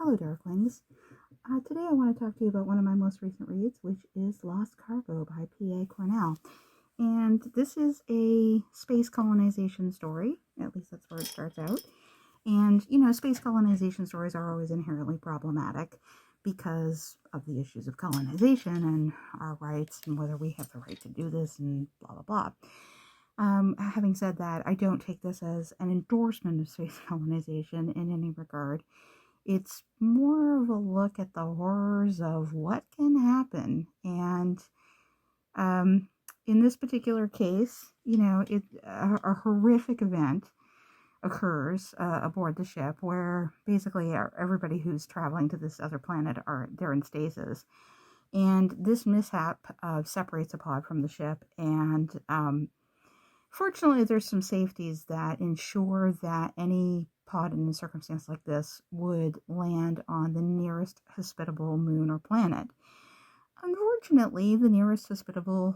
Hello, Darklings. Today I want to talk to you about one of my most recent reads, which is Lost Cargo by P.A. Cornell. And this is a space colonization story, at least that's where it starts out. And, space colonization stories are always inherently problematic because of the issues of colonization and our rights and whether we have the right to do this and blah, blah, blah. Having said that, I don't take this as an endorsement of space colonization in any regard. It's more of a look at the horrors of what can happen. And in this particular case, a horrific event occurs aboard the ship where basically everybody who's traveling to this other planet they're in stasis. And this mishap separates a pod from the ship, and fortunately, there's some safeties that ensure that any pod in a circumstance like this would land on the nearest hospitable moon or planet. Unfortunately, the nearest hospitable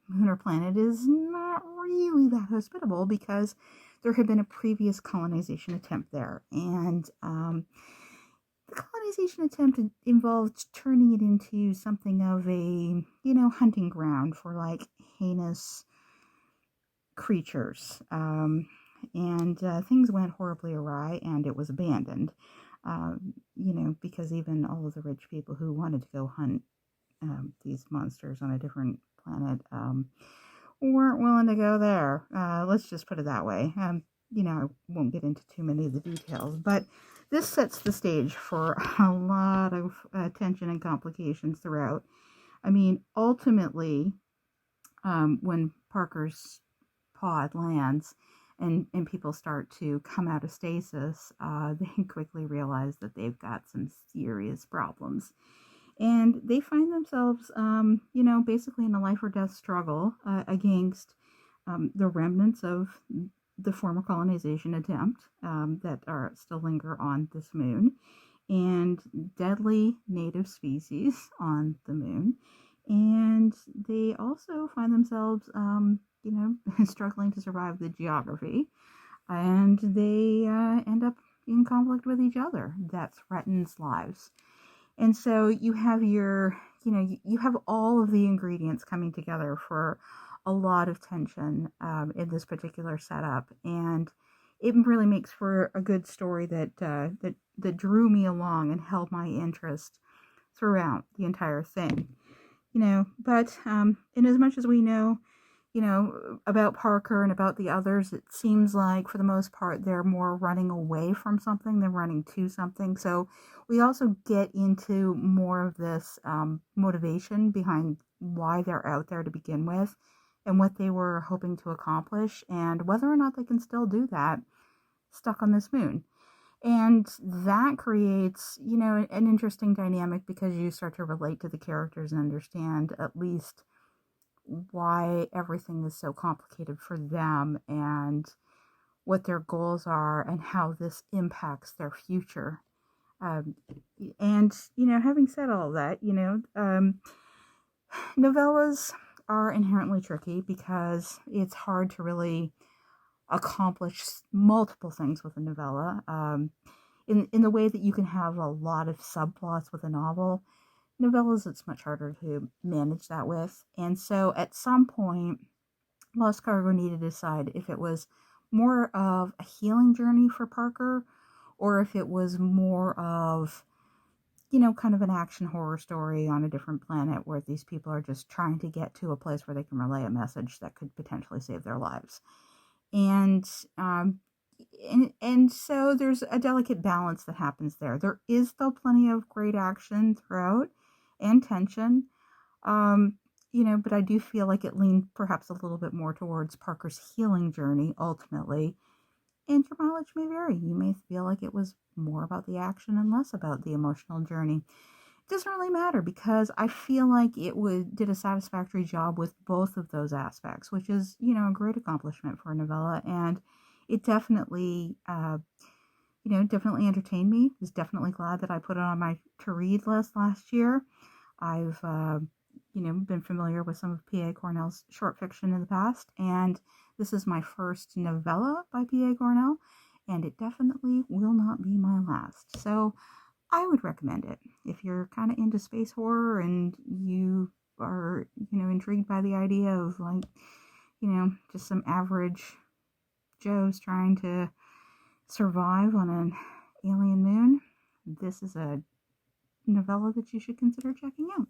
moon or planet is not really that hospitable because there had been a previous colonization attempt there. And the colonization attempt involved turning it into something of a, hunting ground for like heinous creatures, and things went horribly awry, and it was abandoned. Because even all of the rich people who wanted to go hunt these monsters on a different planet weren't willing to go there. Let's just put it that way. I won't get into too many of the details, but this sets the stage for a lot of tension and complications throughout. I mean, ultimately, when Parker's pod lands and people start to come out of stasis, they quickly realize that they've got some serious problems. And they find themselves, basically in a life or death struggle against the remnants of the former colonization attempt that are still linger on this moon, and deadly native species on the moon. And they also find themselves, struggling to survive the geography. And they end up in conflict with each other that threatens lives. And so you have you have all of the ingredients coming together for a lot of tension in this particular setup. And it really makes for a good story that drew me along and held my interest throughout the entire thing. But in as much as we know, about Parker and about the others, it seems like for the most part they're more running away from something than running to something. So we also get into more of this motivation behind why they're out there to begin with and what they were hoping to accomplish and whether or not they can still do that stuck on this moon. And that creates, an interesting dynamic because you start to relate to the characters and understand at least why everything is so complicated for them and what their goals are and how this impacts their future. And, having said all that, novellas are inherently tricky because it's hard to really accomplish multiple things with a novella. In the way that you can have a lot of subplots with a novel, novellas, it's much harder to manage that with. And so at some point, Lost Cargo needed to decide if it was more of a healing journey for Parker or if it was more of, kind of an action horror story on a different planet where these people are just trying to get to a place where they can relay a message that could potentially save their lives. And so there's a delicate balance that happens there. There is still plenty of great action throughout and tension, but I do feel like it leaned perhaps a little bit more towards Parker's healing journey ultimately. And your mileage may vary. You may feel like it was more about the action and less about the emotional journey. It doesn't really matter because I feel like it did a satisfactory job with both of those aspects, which is, a great accomplishment for a novella. And it definitely, definitely entertained me. I was definitely glad that I put it on my to-read list last year. I've, been familiar with some of P.A. Cornell's short fiction in the past, and this is my first novella by P.A. Cornell, and it definitely will not be my last. So I would recommend it. If you're kind of into space horror and you are, intrigued by the idea of like, just some average Joes trying to survive on an alien moon, this is a novella that you should consider checking out.